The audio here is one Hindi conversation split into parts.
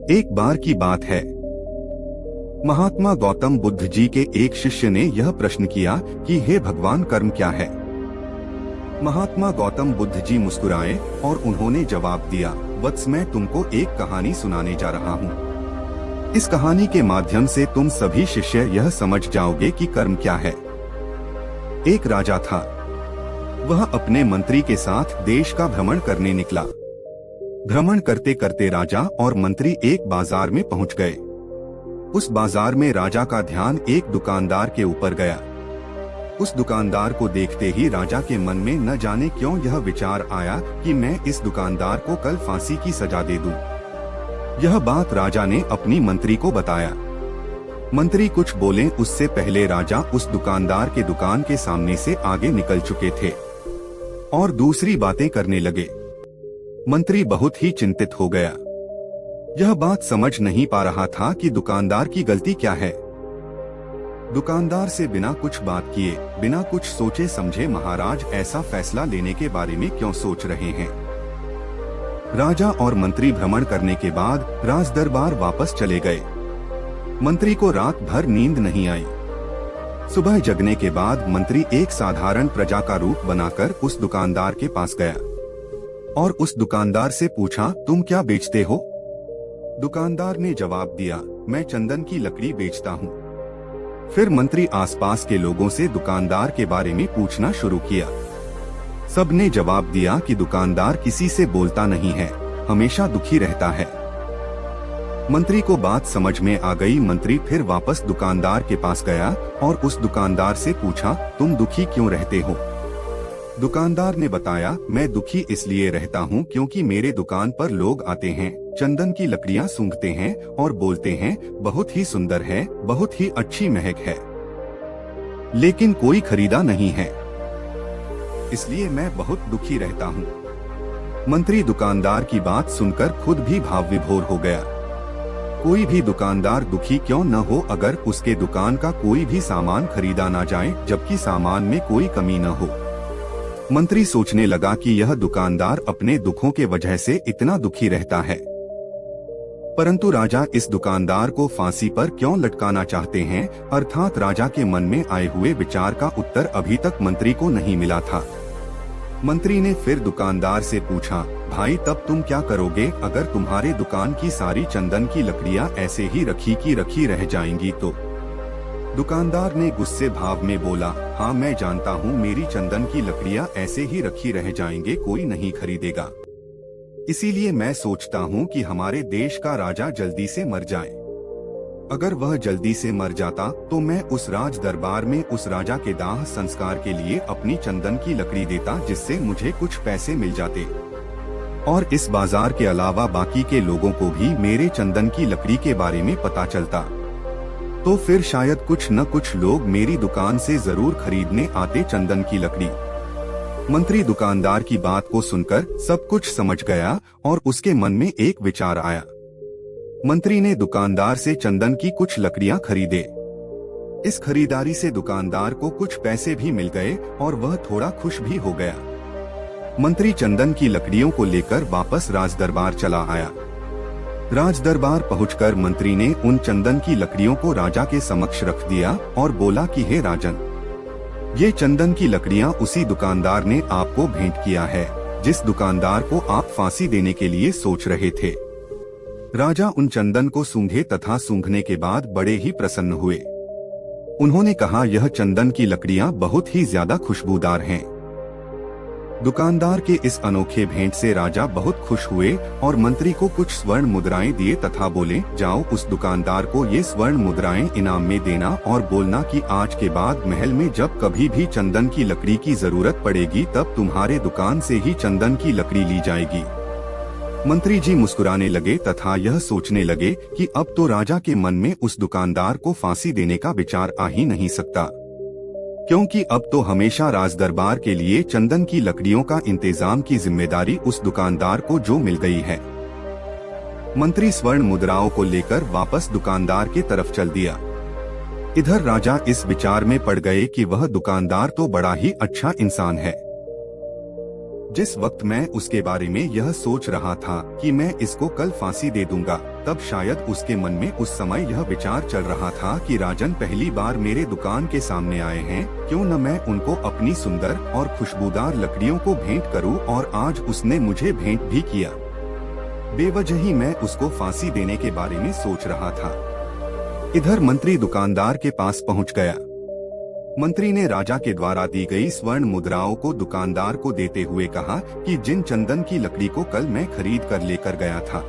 एक बार की बात है, महात्मा गौतम बुद्ध जी के एक शिष्य ने यह प्रश्न किया कि हे भगवान, कर्म क्या है। महात्मा गौतम बुद्ध जी मुस्कुराए और उन्होंने जवाब दिया, वत्स, मैं तुमको एक कहानी सुनाने जा रहा हूँ। इस कहानी के माध्यम से तुम सभी शिष्य यह समझ जाओगे कि कर्म क्या है। एक राजा था। वह अपने मंत्री के साथ देश का भ्रमण करने निकला। भ्रमण करते करते राजा और मंत्री एक बाजार में पहुंच गए। उस बाजार में राजा का ध्यान एक दुकानदार के ऊपर गया। उस दुकानदार को देखते ही राजा के मन में न जाने क्यों यह विचार आया कि मैं इस दुकानदार को कल फांसी की सजा दे दूं। यह बात राजा ने अपनी मंत्री को बताया। मंत्री कुछ बोले उससे पहले राजा उस दुकानदार के दुकान के सामने से आगे निकल चुके थे और दूसरी बातें करने लगे। मंत्री बहुत ही चिंतित हो गया। यह बात समझ नहीं पा रहा था कि दुकानदार की गलती क्या है। दुकानदार से बिना कुछ बात किए, बिना कुछ सोचे समझे महाराज ऐसा फैसला लेने के बारे में क्यों सोच रहे हैं। राजा और मंत्री भ्रमण करने के बाद राज दरबार वापस चले गए। मंत्री को रात भर नींद नहीं आई। सुबह जगने के बाद मंत्री एक साधारण प्रजा का रूप बनाकर उस दुकानदार के पास गया और उस दुकानदार से पूछा, तुम क्या बेचते हो। दुकानदार ने जवाब दिया, मैं चंदन की लकड़ी बेचता हूँ। फिर मंत्री आसपास के लोगों से दुकानदार के बारे में पूछना शुरू किया। सबने जवाब दिया कि दुकानदार किसी से बोलता नहीं है, हमेशा दुखी रहता है। मंत्री को बात समझ में आ गई। मंत्री फिर वापस दुकानदार के पास गया और उस दुकानदार से पूछा, तुम दुखी क्यों रहते हो। दुकानदार ने बताया, मैं दुखी इसलिए रहता हूँ क्योंकि मेरे दुकान पर लोग आते हैं, चंदन की लकड़ियाँ सूंघते हैं और बोलते हैं बहुत ही सुंदर है, बहुत ही अच्छी महक है, लेकिन कोई खरीदा नहीं है, इसलिए मैं बहुत दुखी रहता हूँ। मंत्री दुकानदार की बात सुनकर खुद भी भाव विभोर हो गया। कोई भी दुकानदार दुखी क्यों न हो अगर उसके दुकान का कोई भी सामान खरीदा ना जाए जबकि सामान में कोई कमी न हो। मंत्री सोचने लगा कि यह दुकानदार अपने दुखों के वजह से इतना दुखी रहता है, परंतु राजा इस दुकानदार को फांसी पर क्यों लटकाना चाहते हैं, अर्थात राजा के मन में आए हुए विचार का उत्तर अभी तक मंत्री को नहीं मिला था। मंत्री ने फिर दुकानदार से पूछा, भाई तब तुम क्या करोगे अगर तुम्हारे दुकान की सारी चंदन की लकड़ियां ऐसे ही रखी की रखी रह जाएंगी तो। दुकानदार ने गुस्से भाव में बोला, हाँ मैं जानता हूँ मेरी चंदन की लकड़ियाँ ऐसे ही रखी रह जाएंगे, कोई नहीं खरीदेगा। इसीलिए मैं सोचता हूँ कि हमारे देश का राजा जल्दी से मर जाए। अगर वह जल्दी से मर जाता तो मैं उस राज दरबार में उस राजा के दाह संस्कार के लिए अपनी चंदन की लकड़ी देता, जिससे मुझे कुछ पैसे मिल जाते और इस बाजार के अलावा बाकी के लोगों को भी मेरे चंदन की लकड़ी के बारे में पता चलता, तो फिर शायद कुछ न कुछ लोग मेरी दुकान से जरूर खरीदने आते चंदन की लकड़ी। मंत्री दुकानदार की बात को सुनकर सब कुछ समझ गया और उसके मन में एक विचार आया। मंत्री ने दुकानदार से चंदन की कुछ लकड़ियां खरीदे। इस खरीदारी से दुकानदार को कुछ पैसे भी मिल गए और वह थोड़ा खुश भी हो गया। मंत्री चंदन की लकड़ियों को लेकर वापस राज दरबार चला आया। राज दरबार पहुंचकर मंत्री ने उन चंदन की लकड़ियों को राजा के समक्ष रख दिया और बोला कि हे राजन, ये चंदन की लकड़ियां उसी दुकानदार ने आपको भेंट किया है जिस दुकानदार को आप फांसी देने के लिए सोच रहे थे। राजा उन चंदन को सूंघे तथा सूंघने के बाद बड़े ही प्रसन्न हुए। उन्होंने कहा, यह चंदन की लकड़ियां बहुत ही ज्यादा खुशबूदार हैं। दुकानदार के इस अनोखे भेंट से राजा बहुत खुश हुए और मंत्री को कुछ स्वर्ण मुद्राएं दिए तथा बोले, जाओ उस दुकानदार को ये स्वर्ण मुद्राएं इनाम में देना और बोलना कि आज के बाद महल में जब कभी भी चंदन की लकड़ी की जरूरत पड़ेगी तब तुम्हारे दुकान से ही चंदन की लकड़ी ली जाएगी। मंत्री जी मुस्कुराने लगे तथा यह सोचने लगे कि अब तो राजा के मन में उस दुकानदार को फांसी देने का विचार आ ही नहीं सकता, क्योंकि अब तो हमेशा राज दरबार के लिए चंदन की लकड़ियों का इंतजाम की जिम्मेदारी उस दुकानदार को जो मिल गई है। मंत्री स्वर्ण मुद्राओं को लेकर वापस दुकानदार की तरफ चल दिया। इधर राजा इस विचार में पड़ गए कि वह दुकानदार तो बड़ा ही अच्छा इंसान है। जिस वक्त मैं उसके बारे में यह सोच रहा था कि मैं इसको कल फांसी दे दूंगा, तब शायद उसके मन में उस समय यह विचार चल रहा था कि राजन पहली बार मेरे दुकान के सामने आए हैं, क्यों न मैं उनको अपनी सुंदर और खुशबूदार लकड़ियों को भेंट करूं, और आज उसने मुझे भेंट भी किया। बेवजह ही मैं उसको फांसी देने के बारे में सोच रहा था। इधर मंत्री दुकानदार के पास पहुंच गया। मंत्री ने राजा के द्वारा दी गई स्वर्ण मुद्राओं को दुकानदार को देते हुए कहा कि जिन चंदन की लकड़ी को कल मैं खरीद कर लेकर गया था,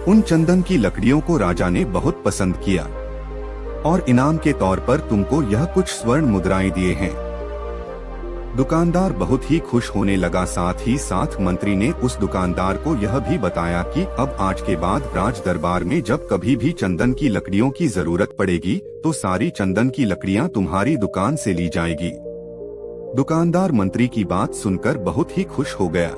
उन चंदन की लकड़ियों को राजा ने बहुत पसंद किया और इनाम के तौर पर तुमको यह कुछ स्वर्ण मुद्राएं दिए हैं। दुकानदार बहुत ही खुश होने लगा। साथ ही साथ मंत्री ने उस दुकानदार को यह भी बताया कि अब आज के बाद राज दरबार में जब कभी भी चंदन की लकड़ियों की जरूरत पड़ेगी तो सारी चंदन की लकड़ियां तुम्हारी दुकान से ली जाएगी। दुकानदार मंत्री की बात सुनकर बहुत ही खुश हो गया।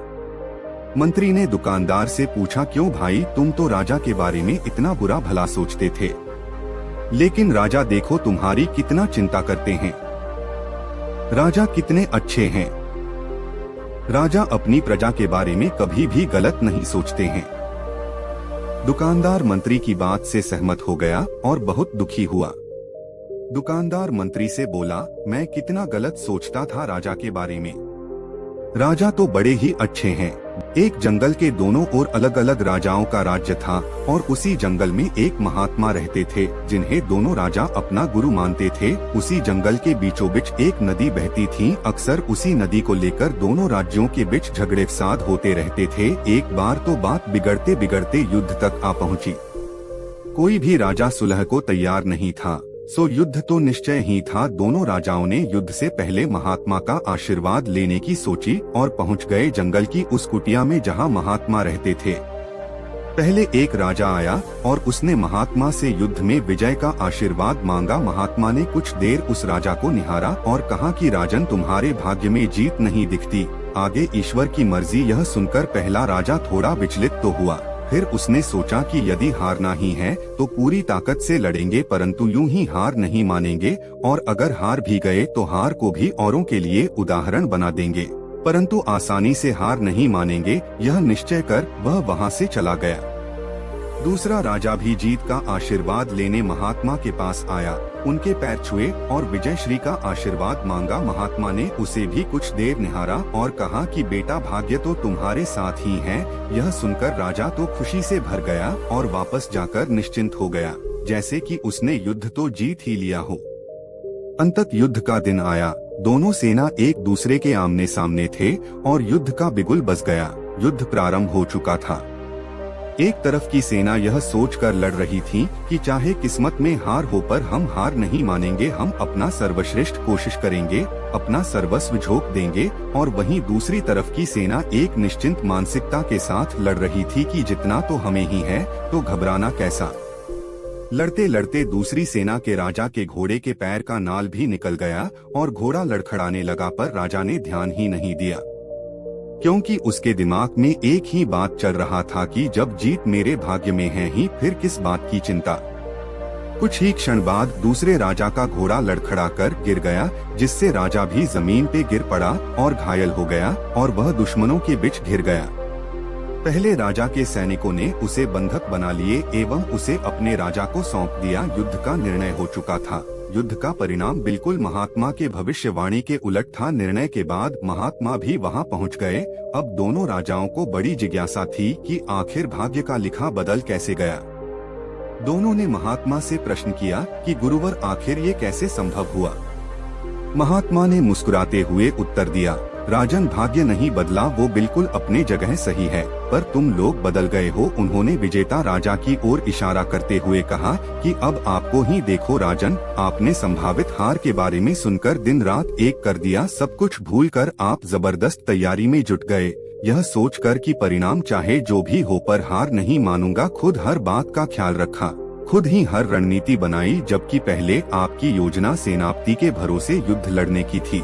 मंत्री ने दुकानदार से पूछा, क्यों भाई, तुम तो राजा के बारे में इतना बुरा भला सोचते थे, लेकिन राजा देखो तुम्हारी कितना चिंता करते हैं। राजा कितने अच्छे हैं। राजा अपनी प्रजा के बारे में कभी भी गलत नहीं सोचते हैं। दुकानदार मंत्री की बात से सहमत हो गया और बहुत दुखी हुआ। दुकानदार मंत्री से बोला, मैं कितना गलत सोचता था राजा के बारे में। राजा तो बड़े ही अच्छे हैं। एक जंगल के दोनों ओर अलग अलग राजाओं का राज्य था और उसी जंगल में एक महात्मा रहते थे जिन्हें दोनों राजा अपना गुरु मानते थे। उसी जंगल के बीचों बीच एक नदी बहती थी। अक्सर उसी नदी को लेकर दोनों राज्यों के बीच झगड़े फसाद होते रहते थे। एक बार तो बात बिगड़ते बिगड़ते युद्ध तक आ पहुंची। कोई भी राजा सुलह को तैयार नहीं था, सो युद्ध तो निश्चय ही था। दोनों राजाओं ने युद्ध से पहले महात्मा का आशीर्वाद लेने की सोची और पहुंच गए जंगल की उस कुटिया में जहां महात्मा रहते थे। पहले एक राजा आया और उसने महात्मा से युद्ध में विजय का आशीर्वाद मांगा। महात्मा ने कुछ देर उस राजा को निहारा और कहा कि राजन, तुम्हारे भाग्य में जीत नहीं दिखती, आगे ईश्वर की मर्जी। यह सुनकर पहला राजा थोड़ा विचलित तो हुआ, फिर उसने सोचा कि यदि हारना ही है तो पूरी ताकत से लड़ेंगे, परंतु यूं ही हार नहीं मानेंगे, और अगर हार भी गए तो हार को भी औरों के लिए उदाहरण बना देंगे, परंतु आसानी से हार नहीं मानेंगे। यह निश्चय कर वह वहां से चला गया। दूसरा राजा भी जीत का आशीर्वाद लेने महात्मा के पास आया, उनके पैर छुए और विजय श्री का आशीर्वाद मांगा। महात्मा ने उसे भी कुछ देर निहारा और कहा कि बेटा, भाग्य तो तुम्हारे साथ ही है। यह सुनकर राजा तो खुशी से भर गया और वापस जाकर निश्चिंत हो गया, जैसे कि उसने युद्ध तो जीत ही लिया हो। अंततः युद्ध का दिन आया। दोनों सेना एक दूसरे के आमने सामने थे और युद्ध का बिगुल बज गया। युद्ध प्रारंभ हो चुका था। एक तरफ की सेना यह सोचकर लड़ रही थी कि चाहे किस्मत में हार हो पर हम हार नहीं मानेंगे, हम अपना सर्वश्रेष्ठ कोशिश करेंगे, अपना सर्वस्व झोंक देंगे। और वहीं दूसरी तरफ की सेना एक निश्चिंत मानसिकता के साथ लड़ रही थी कि जितना तो हमें ही है, तो घबराना कैसा। लड़ते लड़ते दूसरी सेना के राजा के घोड़े के पैर का नाल भी निकल गया और घोड़ा लड़खड़ाने लगा, पर राजा ने ध्यान ही नहीं दिया, क्योंकि उसके दिमाग में एक ही बात चल रहा था कि जब जीत मेरे भाग्य में है ही फिर किस बात की चिंता। कुछ ही क्षण बाद दूसरे राजा का घोड़ा लड़खड़ाकर गिर गया, जिससे राजा भी जमीन पे गिर पड़ा और घायल हो गया और वह दुश्मनों के बीच घिर गया। पहले राजा के सैनिकों ने उसे बंधक बना लिए एवं उसे अपने राजा को सौंप दिया। युद्ध का निर्णय हो चुका था। युद्ध का परिणाम बिल्कुल महात्मा के भविष्यवाणी के उलट था। निर्णय के बाद महात्मा भी वहां पहुंच गए। अब दोनों राजाओं को बड़ी जिज्ञासा थी कि आखिर भाग्य का लिखा बदल कैसे गया। दोनों ने महात्मा से प्रश्न किया कि गुरुवर, आखिर ये कैसे संभव हुआ। महात्मा ने मुस्कुराते हुए उत्तर दिया, राजन, भाग्य नहीं बदला, वो बिल्कुल अपने जगह सही है, पर तुम लोग बदल गए हो। उन्होंने विजेता राजा की ओर इशारा करते हुए कहा कि अब आपको ही देखो राजन, आपने संभावित हार के बारे में सुनकर दिन रात एक कर दिया। सब कुछ भूलकर आप जबरदस्त तैयारी में जुट गए, यह सोचकर कि परिणाम चाहे जो भी हो पर हार नहीं मानूंगा। खुद हर बात का ख्याल रखा, खुद ही हर रणनीति बनाई, जबकि पहले आपकी योजना सेनापति के भरोसे युद्ध लड़ने की थी।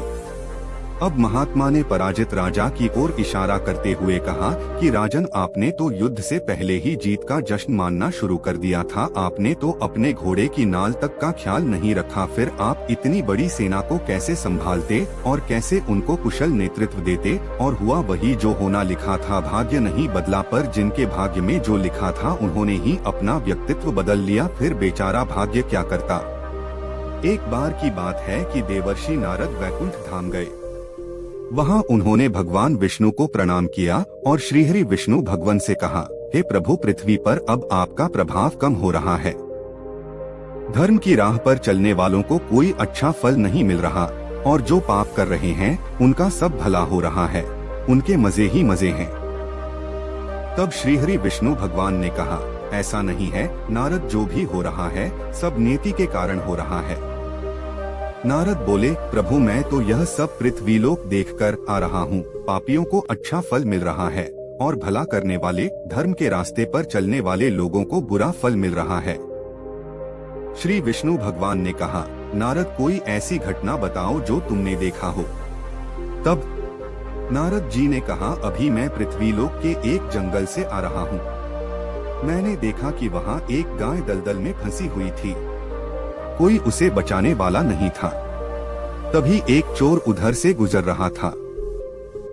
अब महात्मा ने पराजित राजा की ओर इशारा करते हुए कहा कि राजन, आपने तो युद्ध से पहले ही जीत का जश्न मानना शुरू कर दिया था। आपने तो अपने घोड़े की नाल तक का ख्याल नहीं रखा। फिर आप इतनी बड़ी सेना को कैसे संभालते और कैसे उनको कुशल नेतृत्व देते? और हुआ वही जो होना लिखा था। भाग्य नहीं बदला, पर जिनके भाग्य में जो लिखा था उन्होंने ही अपना व्यक्तित्व बदल लिया। फिर बेचारा भाग्य क्या करता। एक बार की बात है कि देवर्षि नारद वैकुंठ धाम गए। वहां उन्होंने भगवान विष्णु को प्रणाम किया और श्रीहरि विष्णु भगवान से कहा, हे प्रभु, पृथ्वी पर अब आपका प्रभाव कम हो रहा है। धर्म की राह पर चलने वालों को कोई अच्छा फल नहीं मिल रहा और जो पाप कर रहे हैं उनका सब भला हो रहा है। उनके मजे ही मजे हैं। तब श्रीहरि विष्णु भगवान ने कहा, ऐसा नहीं है नारद, जो भी हो रहा है सब नीति के कारण हो रहा है। नारद बोले, प्रभु, मैं तो यह सब पृथ्वीलोक देखकर आ रहा हूँ। पापियों को अच्छा फल मिल रहा है और भला करने वाले, धर्म के रास्ते पर चलने वाले लोगों को बुरा फल मिल रहा है। श्री विष्णु भगवान ने कहा, नारद, कोई ऐसी घटना बताओ जो तुमने देखा हो। तब नारद जी ने कहा, अभी मैं पृथ्वीलोक के एक जंगल से आ रहा हूँ। मैंने देखा कि वहाँ एक गाय दलदल में फंसी हुई थी। कोई उसे बचाने वाला नहीं था। तभी एक चोर उधर से गुजर रहा था।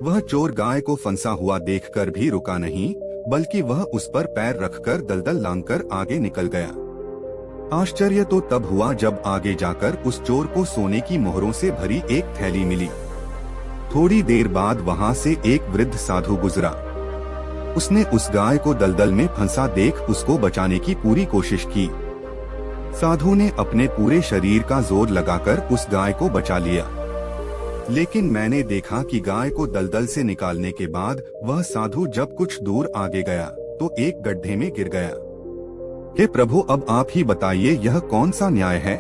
वह चोर गाय को फंसा हुआ देखकर भी रुका नहीं, बल्कि वह उस पर पैर रखकर दलदल लांघकर आगे निकल गया। आश्चर्य तो तब हुआ जब आगे जाकर उस चोर को सोने की मोहरों से भरी एक थैली मिली। थोड़ी देर बाद वहां से एक वृद्ध साधु गुजरा। उसने उस गाय को दलदल में फंसा देख उसको बचाने की पूरी कोशिश की। साधु ने अपने पूरे शरीर का जोर लगाकर उस गाय को बचा लिया, लेकिन मैंने देखा कि गाय को दलदल से निकालने के बाद वह साधु जब कुछ दूर आगे गया तो एक गड्ढे में गिर गया। हे प्रभु, अब आप ही बताइए यह कौन सा न्याय है?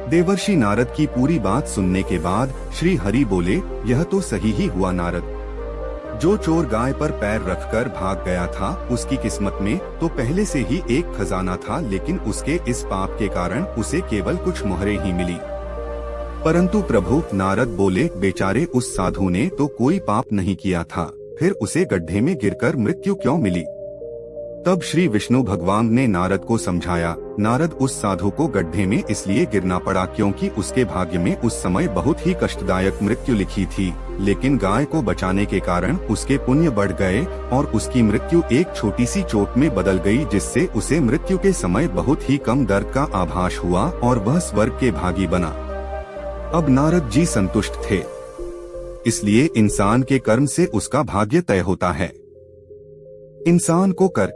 देवर्षि नारद की पूरी बात सुनने के बाद श्री हरि बोले, यह तो सही ही हुआ नारद। जो चोर गाय पर पैर रखकर भाग गया था उसकी किस्मत में तो पहले से ही एक खजाना था, लेकिन उसके इस पाप के कारण उसे केवल कुछ मोहरें ही मिली। परंतु प्रभु, नारद बोले, बेचारे उस साधु ने तो कोई पाप नहीं किया था, फिर उसे गड्ढे में गिरकर मृत्यु क्यों मिली? तब श्री विष्णु भगवान ने नारद को समझाया, नारद, उस साधु को गड्ढे में इसलिए गिरना पड़ा क्योंकि उसके भाग्य में उस समय बहुत ही कष्टदायक मृत्यु लिखी थी, लेकिन गाय को बचाने के कारण उसके पुण्य बढ़ गए और उसकी मृत्यु एक छोटी सी चोट में बदल गई, जिससे उसे मृत्यु के समय बहुत ही कम दर्द का आभास हुआ और वह स्वर्ग के भागी बना। अब नारद जी संतुष्ट थे, इसलिए इंसान के कर्म से उसका भाग्य तय होता है। इंसान को कर